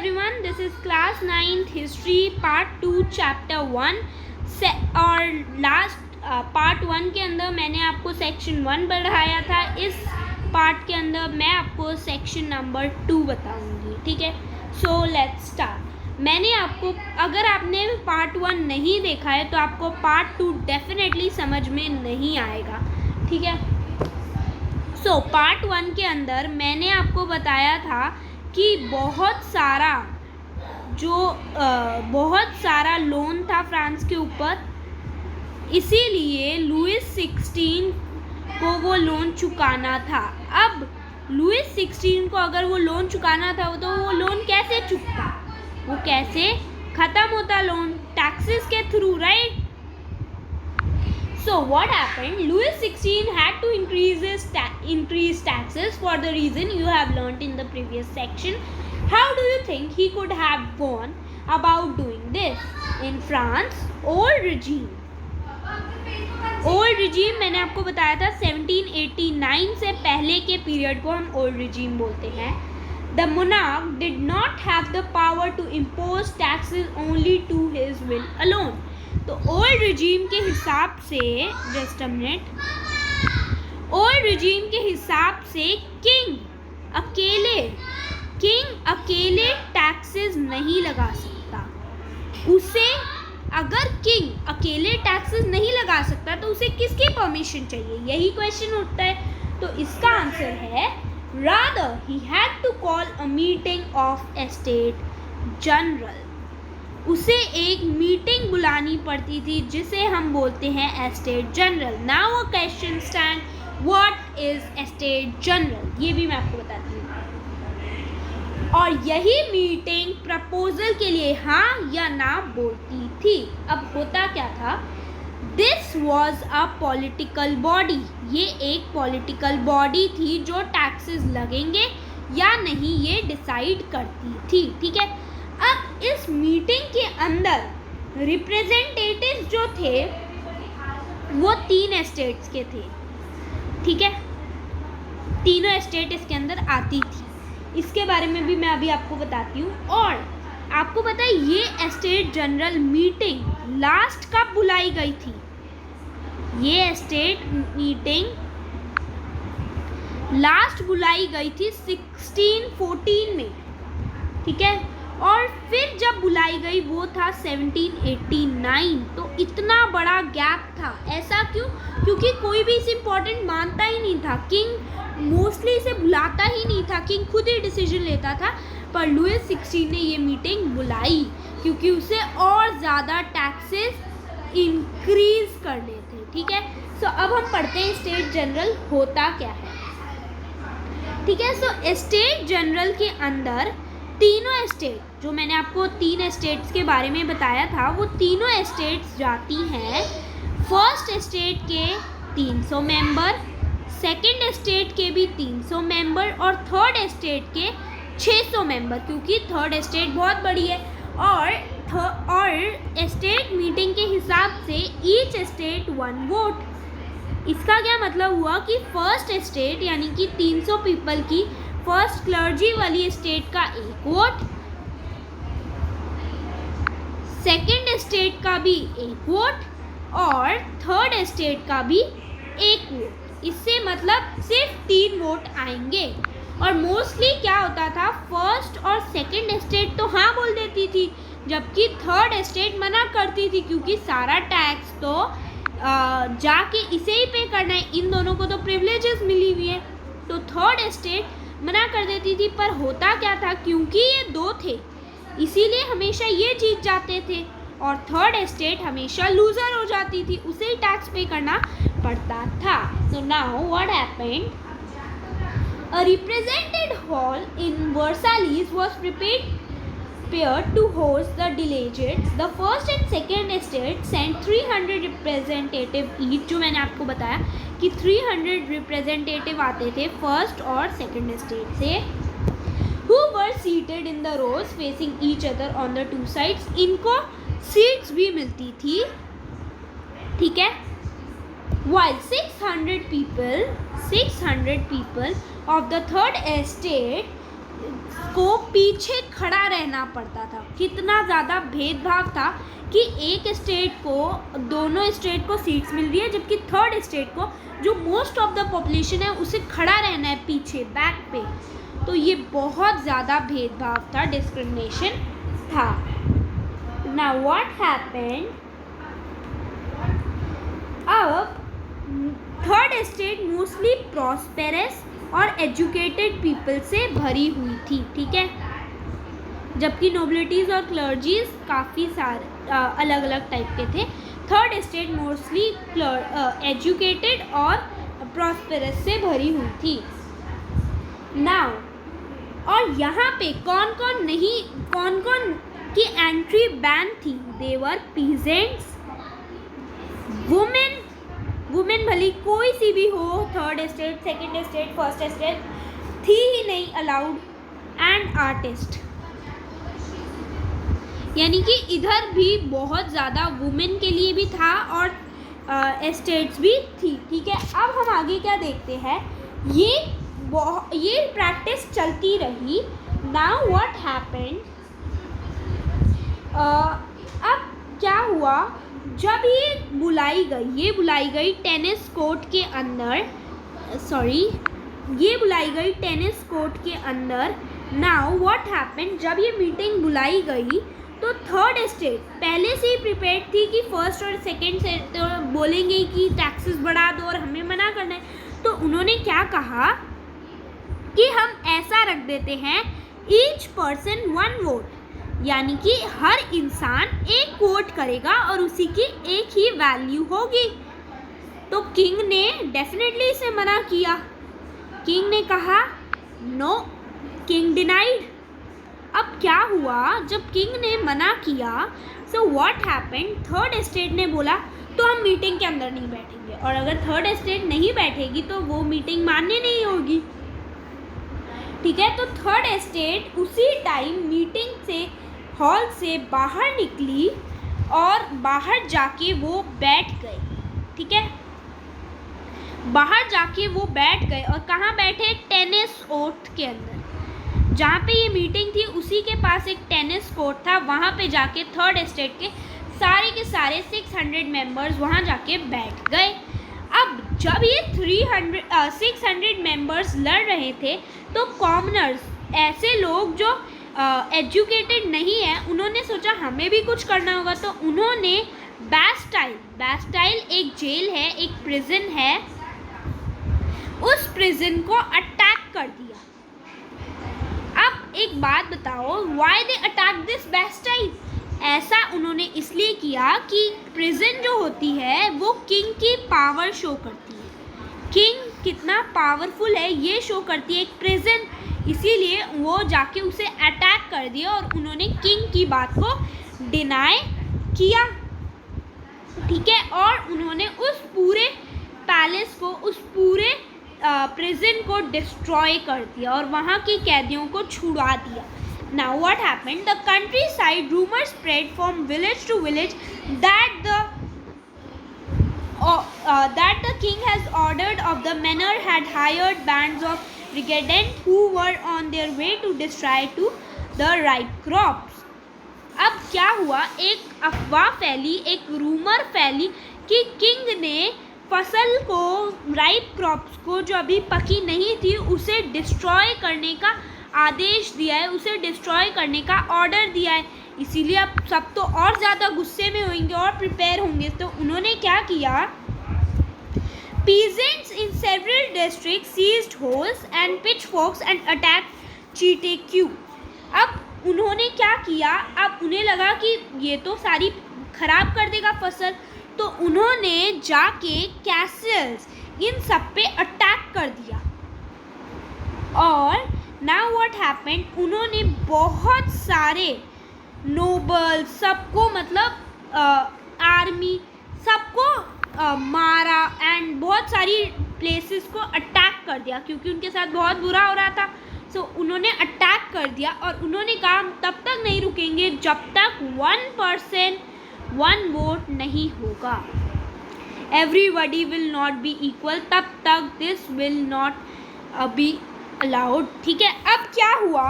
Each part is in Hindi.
everyone, this is class 9th history part 2 chapter 1 और लास्ट पार्ट 1 के अंदर मैंने आपको सेक्शन 1 पढ़ाया था। इस पार्ट के अंदर मैं आपको सेक्शन नंबर 2 बताऊंगी। ठीक है, सो लेट्स स्टार्ट। मैंने आपको, अगर आपने पार्ट 1 नहीं देखा है तो आपको पार्ट 2 डेफिनेटली समझ में नहीं आएगा। ठीक है, सो पार्ट 1 के अंदर मैंने आपको बताया था कि बहुत सारा लोन था फ्रांस के ऊपर, इसीलिए लुईस 16 को वो लोन चुकाना था। अब लुईस 16 को अगर वो लोन चुकाना था तो वो लोन कैसे चुकता, वो कैसे ख़त्म होता लोन? टैक्सेस के through, right? So what happened? Louis XVI had to increase taxes for the reason you have learnt in the previous section. How do you think he could have gone about doing this? In France, old regime मैंने आपको बताया था 1789 से पहले के पीरियड को हम old regime बोलते हैं। The monarch did not have the power to impose taxes only to his will alone. तो ओल्ड रिजीम के हिसाब से, just a minute, old regime के हिसाब से किंग अकेले टैक्सेस नहीं लगा सकता। उसे, अगर किंग अकेले टैक्सेस नहीं लगा सकता तो उसे किसकी परमिशन चाहिए? यही क्वेश्चन उठता है। तो इसका आंसर है rather he had to call a meeting of estate general. उसे एक मीटिंग बुलानी पड़ती थी जिसे हम बोलते हैं estate general. Now a question stand, what is estate general? ये भी मैं आपको बताती हूँ। और यही मीटिंग प्रपोजल के लिए हाँ या ना बोलती थी। अब होता क्या था? This was a political body. ये एक पॉलिटिकल बॉडी थी जो टैक्सेस लगेंगे या नहीं ये डिसाइड करती थी। ठीक है, अब इस मीटिंग के अंदर रिप्रेजेंटेटिव जो थे वो 3 एस्टेट्स के थे। ठीक है, तीनों एस्टेट इसके अंदर आती थी। इसके बारे में भी मैं अभी आपको बताती हूँ। और आपको पता है ये एस्टेट जनरल मीटिंग लास्ट कब बुलाई गई थी? ये एस्टेट मीटिंग लास्ट बुलाई गई थी 1614 में। ठीक है, और फिर जब बुलाई गई वो था 1789। तो इतना बड़ा गैप था। ऐसा क्यों? क्योंकि कोई भी इसे इम्पोर्टेंट मानता ही नहीं था। किंग मोस्टली इसे बुलाता ही नहीं था, किंग खुद ही डिसीजन लेता था। पर लुईस 16 ने ये मीटिंग बुलाई क्योंकि उसे और ज़्यादा टैक्सेस इंक्रीज करने थे। ठीक है, सो अब हम पढ़ते हैं स्टेट जनरल होता क्या है। ठीक है, सो स्टेट जनरल के अंदर तीनों एस्टेट, जो मैंने आपको 3 एस्टेट्स के बारे में बताया था, वो तीनों एस्टेट्स जाती हैं। फर्स्ट एस्टेट के 300 मेंबर, सेकंड एस्टेट के भी 300 मेंबर और थर्ड एस्टेट के 600 मेंबर, क्योंकि थर्ड एस्टेट बहुत बड़ी है। और एस्टेट मीटिंग के हिसाब से ईच एस्टेट 1 वोट। इसका क्या मतलब हुआ कि फर्स्ट एस्टेट यानी कि 300 पीपल की फर्स्ट क्लर्जी वाली स्टेट का 1 वोट, सेकंड स्टेट का भी 1 वोट और थर्ड स्टेट का भी 1 वोट। इससे मतलब सिर्फ 3 वोट आएंगे। और मोस्टली क्या होता था, फर्स्ट और सेकंड स्टेट तो हाँ बोल देती थी, जबकि थर्ड स्टेट मना करती थी क्योंकि सारा टैक्स तो जाके इसे ही पे करना है, इन दोनों को तो प्रिविलेजेस मिली हुई है। तो थर्ड स्टेट मना कर देती थी। पर होता क्या था, क्योंकि ये 2 थे इसीलिए हमेशा ये जीत जाते थे और थर्ड एस्टेट हमेशा लूजर हो जाती थी, उसे ही टैक्स पे करना पड़ता था। So now what happened, a represented hall in Versailles was prepared to host the delegates. The first and second estate sent 300 representative each, जो मैंने आपको बताया कि 300 रिप्रेजेंटेटिव आते थे फर्स्ट और सेकंड एस्टेट से, who were seated in the rows facing each other on the 2 sides. इनको सीट्स भी मिलती थी। ठीक है, while 600 people of the third estate को पीछे खड़ा रहना पड़ता था। कितना ज़्यादा भेदभाव था कि एक स्टेट को, दोनों स्टेट को सीट्स मिल रही है, जबकि थर्ड स्टेट को, जो मोस्ट ऑफ द पॉपुलेशन है, उसे खड़ा रहना है पीछे, बैक पे। तो ये बहुत ज़्यादा भेदभाव था, डिस्क्रिमिनेशन था। नाउ व्हाट हैपेंड, अब थर्ड स्टेट मोस्टली प्रॉस्पेरस और एजुकेटेड पीपल से भरी हुई थी, ठीक है, जबकि नोबिलिटीज़ और क्लर्जीज काफ़ी सारे अलग अलग टाइप के थे। थर्ड स्टेट मोस्टली एजुकेटेड और प्रॉस्पेरस से भरी हुई थी। नाउ, और यहाँ पे कौन कौन की एंट्री बैन थी? देवर पीजेंट्स, वुमेन भली कोई सी भी हो, third state, second state, first state, थी ही नहीं अलाउड, एंड आर्टिस्ट। यानी कि इधर भी बहुत ज़्यादा वुमेन के लिए भी था और स्टेट्स भी थी, ठीक है। अब हम आगे क्या देखते हैं, ये प्रैक्टिस चलती रही। नाउ व्हाट हैपेंड, अब क्या हुआ, जब ये बुलाई गई टेनिस कोर्ट के अंदर, ये बुलाई गई टेनिस कोर्ट के अंदर। नाउ व्हाट हैपेंड, जब ये मीटिंग बुलाई गई तो थर्ड स्टेट पहले से ही प्रिपेयर्ड थी कि फर्स्ट और सेकंड से तो बोलेंगे कि टैक्सेस बढ़ा दो और हमें मना करना है। तो उन्होंने क्या कहा कि हम ऐसा रख देते हैं, ईच पर्सन वन वोट, यानी कि हर इंसान एक वोट करेगा और उसी की एक ही वैल्यू होगी। तो किंग ने डेफिनेटली इसे मना किया। किंग ने कहा नो, किंग डिनाइड। अब क्या हुआ, जब किंग ने मना किया, so what happened, third state ने बोला तो हम मीटिंग के अंदर नहीं बैठेंगे, और अगर थर्ड स्टेट नहीं बैठेगी तो वो मीटिंग मान्य नहीं होगी, ठीक है। तो थर्ड स्टेट उसी टाइम मीटिंग से, हॉल से बाहर निकली और बाहर जाके वो बैठ गए, ठीक है। बाहर जाके वो बैठ गए, और कहाँ बैठे, टेनिस कोर्ट के अंदर, जहाँ पे ये मीटिंग थी उसी के पास एक टेनिस कोर्ट था। वहाँ पे जाके थर्ड स्टेट के सारे 600 मेंबर्स वहाँ जाके बैठ गए। अब जब ये 600 मेंबर्स लड़ रहे थे, तो कॉमनर्स, ऐसे लोग जो एजुकेटेड नहीं है, उन्होंने सोचा हमें भी कुछ करना होगा। तो उन्होंने बैस्टाइल एक जेल है, एक प्रिजन है, उस प्रिजन को अटैक कर दिया। अब एक बात बताओ, व्हाई दे अटैक दिस बैस्टाइल? ऐसा उन्होंने इसलिए किया कि प्रिजन जो होती है वो किंग की पावर शो करती है, किंग कितना पावरफुल है ये शो करती है एक प्रिजन, इसीलिए वो जाके उसे अटैक कर दिया और उन्होंने किंग की बात को डिनाई किया, ठीक है। और उन्होंने उस पूरे पैलेस को, उस पूरे प्रिजन को डिस्ट्रॉय कर दिया और वहाँ के कैदियों को छुड़ा दिया। Now what happened? The countryside rumors spread from village to village that the king has ordered of the manor had hired bands of brigands who were on their way to destroy to the ripe crops. अब क्या हुआ, एक अफवाह फैली, एक रूमर फैली कि किंग ने फसल को, राइप क्रॉप्स को, जो अभी पकी नहीं थी, उसे डिस्ट्रॉय करने का आदेश दिया है, उसे डिस्ट्रॉय करने का ऑर्डर दिया है। इसीलिए अब सब तो और ज़्यादा गुस्से में होंगे और प्रिपेयर होंगे। तो उन्होंने क्या किया, peasants in several districts seized hoes and pitchforks and attacked Chiteque. अब उन्होंने क्या किया, अब उन्हें लगा कि ये तो सारी खराब कर देगा फसल, तो उन्होंने जाके कैसल्स, इन सब पे अटैक कर दिया। और नाउ व्हाट हैपेंड, उन्होंने बहुत सारे नोबल, सबको, मतलब आर्मी, सबको मारा एंड बहुत सारी प्लेसेस को अटैक कर दिया, क्योंकि उनके साथ बहुत बुरा हो रहा था। सो उन्होंने अटैक कर दिया और उन्होंने कहा हम तब तक नहीं रुकेंगे जब तक 1% 1 वोट नहीं होगा, everybody will not be equal, तब तक this will not be allowed, ठीक है। अब क्या हुआ,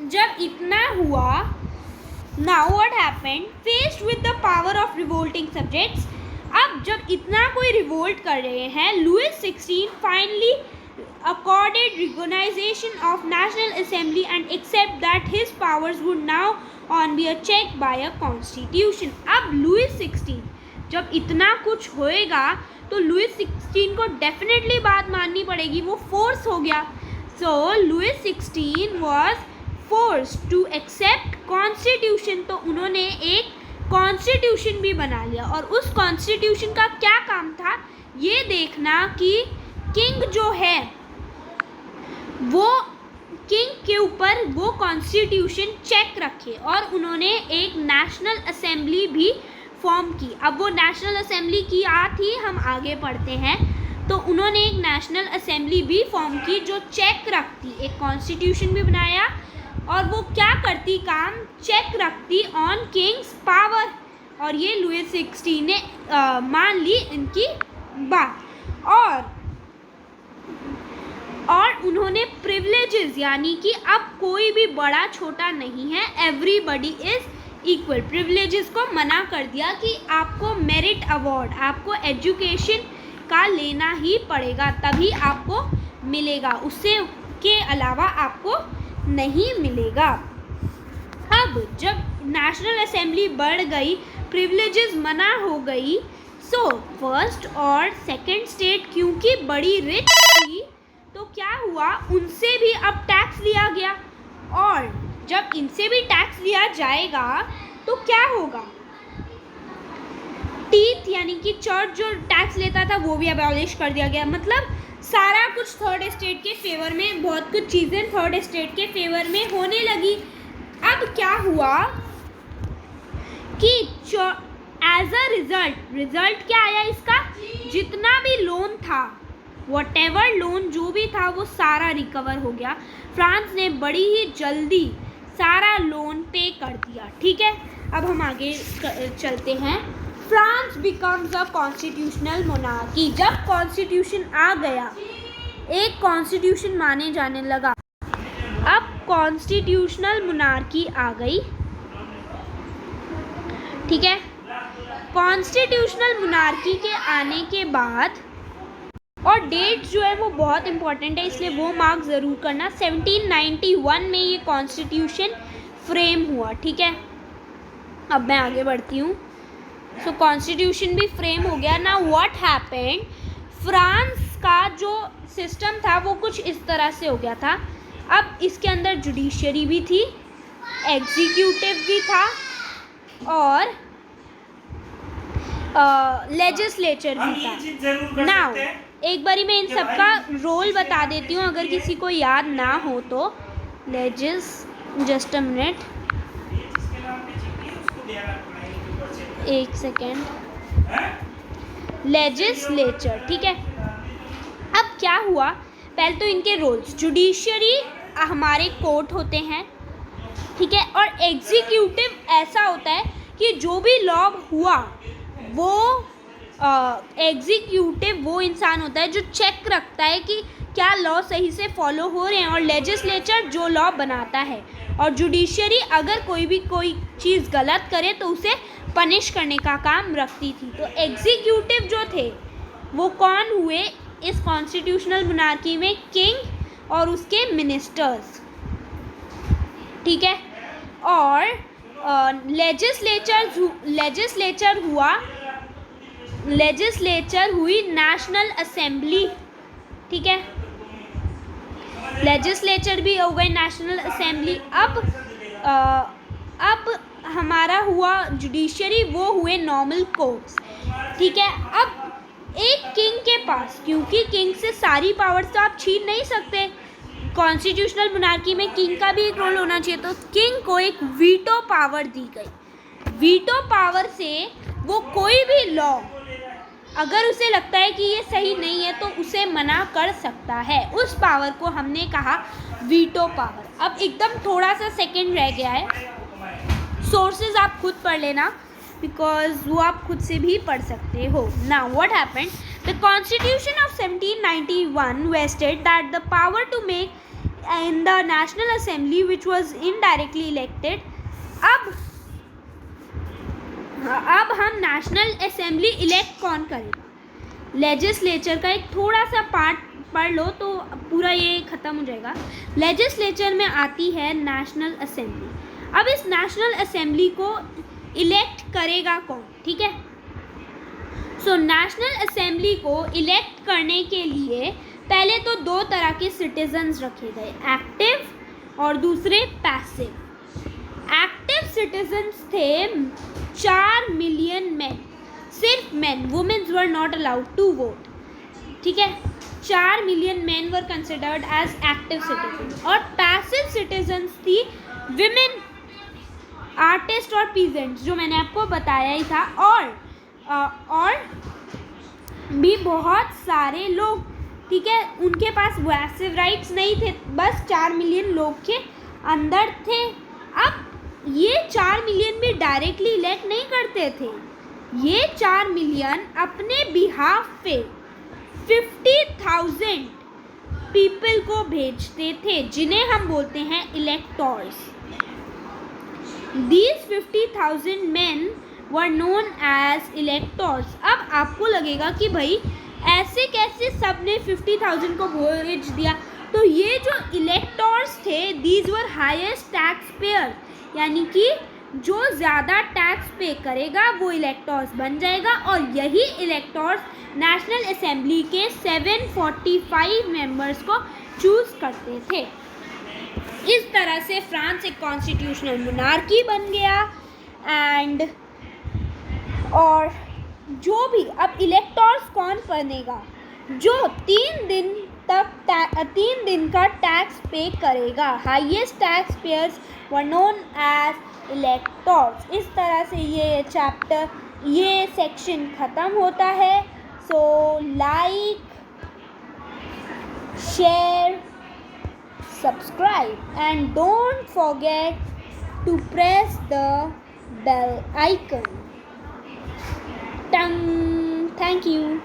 जब इतना हुआ, now what happened, faced with the power of revolting subjects, अब जब इतना कोई रिवोल्ट कर रहे हैं, Louis 16 finally accorded recognition of National Assembly and accept that his powers would now on be a check by a constitution. अब लुइस 16 जब इतना कुछ होएगा तो लुइस 16 को डेफिनेटली बात माननी पड़ेगी, वो फोर्स हो गया. सो Louis 16 was forced to accept constitution, तो उन्होंने एक कॉन्स्टिट्यूशन भी बना लिया. और उस कॉन्स्टिट्यूशन का क्या काम था, ये देखना कि किंग जो है वो किंग के ऊपर वो कॉन्स्टिट्यूशन चेक रखे. और उन्होंने एक नेशनल असेंबली भी फॉर्म की. अब वो नेशनल असेंबली क्या थी हम आगे पढ़ते हैं. तो उन्होंने एक नेशनल असेंबली भी फॉर्म की जो चेक रखती, एक कॉन्स्टिट्यूशन भी बनाया और वो क्या करती काम, चेक रखती ऑन किंग्स पावर. और ये लुइस 16 ने मान ली इनकी बात. और उन्होंने प्रिविलेजेस, यानी कि अब कोई भी बड़ा छोटा नहीं है, एवरीबडी इज इक्वल, प्रिविलेजेस को मना कर दिया कि आपको मेरिट अवार्ड, आपको एजुकेशन का लेना ही पड़ेगा तभी आपको मिलेगा, उससे के अलावा आपको नहीं मिलेगा. अब जब नेशनल असेंबली बढ़ गई, प्रिविलेजेस मना हो गई, सो फर्स्ट और सेकंड स्टेट क्योंकि बड़ी रिच थी तो क्या हुआ, उनसे भी अब टैक्स लिया गया. और जब इनसे भी टैक्स लिया जाएगा तो क्या होगा, टीथ यानी कि चर्च जो टैक्स लेता था वो भी अबॉलिश कर दिया गया. मतलब सारा कुछ थर्ड स्टेट के फेवर में, बहुत कुछ चीज़ें थर्ड स्टेट के फेवर में होने लगी. अब क्या हुआ कि एज अ रिजल्ट क्या आया इसका, जितना भी लोन था, वॉटेवर लोन जो भी था वो सारा रिकवर हो गया. फ्रांस ने बड़ी ही जल्दी सारा लोन पे कर दिया. ठीक है, अब हम आगे चलते हैं. France becomes a constitutional monarchy. जब कॉन्स्टिट्यूशन आ गया, एक कॉन्स्टिट्यूशन माने जाने लगा, अब कॉन्स्टिट्यूशनल मोनार्की आ गई. ठीक है, कॉन्स्टिट्यूशनल मोनार्की के आने के बाद, और डेट जो है वो बहुत इंपॉर्टेंट है इसलिए वो मार्क ज़रूर करना, 1791 में ये कॉन्स्टिट्यूशन फ्रेम हुआ. ठीक है, अब मैं आगे बढ़ती हूँ. सो कॉन्स्टिट्यूशन भी फ्रेम हो गया. ना व्हाट हैपेंड, फ्रांस का जो सिस्टम था वो कुछ इस तरह से हो गया था. अब इसके अंदर जुडिशरी भी थी, एग्जीक्यूटिव भी था और लेजिस्लेचर भी था. नाउ एक बारी मैं इन सब का रोल बता देती हूँ अगर किसी को याद ना हो तो. जस्ट अ मिनट, एक सेकेंड. लेजिस्लेचर, ठीक है. अब क्या हुआ, पहले तो इनके रोल्स, जुडिशरी हमारे कोर्ट होते हैं. ठीक है, और एग्जीक्यूटिव ऐसा होता है कि जो भी लॉ हुआ वो एग्जीक्यूटिव वो इंसान होता है जो चेक रखता है कि क्या लॉ सही से फॉलो हो रहे हैं, और लेजिस्लेचर जो लॉ बनाता है, और जुडिशरी अगर कोई चीज़ गलत करे तो उसे पनिश करने का काम रखती थी. तो एग्जीक्यूटिव जो थे वो कौन हुए इस कॉन्स्टिट्यूशनल मोनार्की में, किंग और उसके मिनिस्टर्स. ठीक है, और लेजिस्लेचर हुई नेशनल असेंबली. ठीक है, लेजिस्लेचर भी हो गई नेशनल असेंबली. अब हमारा हुआ जुडिशरी, वो हुए नॉर्मल कोर्ट्स. ठीक है, अब एक किंग के पास, क्योंकि किंग से सारी पावर्स तो आप छीन नहीं सकते, कॉन्स्टिट्यूशनल मोनार्की में किंग का भी एक रोल होना चाहिए, तो किंग को एक वीटो पावर दी गई. वीटो पावर से वो कोई भी लॉ अगर उसे लगता है कि ये सही नहीं है तो उसे मना कर सकता है. उस पावर को हमने कहा वीटो पावर. अब एकदम थोड़ा सा सेकंड रह गया है, सोर्सेज आप खुद पढ़ लेना बिकॉज वो आप खुद से भी पढ़ सकते हो. Now what happened, the constitution of 1791 vested that the power to make in the National Assembly which was indirectly elected. अब हम नेशनल असेंबली इलेक्ट कौन करेगा? लेजिस्लेचर का एक थोड़ा सा पार्ट पढ़ लो तो पूरा ये ख़त्म हो जाएगा. लेजिस्लेचर में आती है नेशनल असेंबली. अब इस नेशनल असेंबली को इलेक्ट करेगा कौन? ठीक है. सो नेशनल असेंबली को इलेक्ट करने के लिए पहले तो दो तरह के सिटीजन्स रखे गए, एक्टिव और दूसरे पैसिव. एक्टिव सिटीजन्स थे 4 मिलियन मैन, सिर्फ man, womens were not allowed to vote. ठीक है. 4 million man were considered as active citizen. और पैसिव सिटीजन्स थी विमेन, आर्टिस्ट और पीजेंट्स, जो मैंने आपको बताया ही था. और भी बहुत सारे लोग, ठीक है, उनके पास पैसिव राइट्स नहीं थे, बस 4 मिलियन लोग के अंदर थे. अब ये 4 मिलियन भी डायरेक्टली इलेक्ट नहीं करते थे. ये 4 मिलियन अपने बिहाफ पे 50,000 पीपल को भेजते थे, जिन्हें हम बोलते हैं electors. These 50,000 men were known as electors. अब आपको लगेगा कि भाई ऐसे कैसे सबने 50,000 को भेज दिया? तो ये जो इलेक्टर्स थे, these were highest tax payer, यानी कि जो ज़्यादा टैक्स पे करेगा वो इलेक्टर्स बन जाएगा. और यही इलेक्टर्स नेशनल असेंबली के 745 मेंबर्स को चूज़ करते थे. इस तरह से फ्रांस एक कॉन्स्टिट्यूशनल मोनार्की बन गया. और जो भी अब इलेक्टर्स कौन बनेगा? जो 3 दिन का टैक्स पे करेगा. Highest tax payers were known as electors. इस तरह से ये सेक्शन ख़त्म होता है. So like, share, subscribe and don't forget to press the bell icon. Thank you.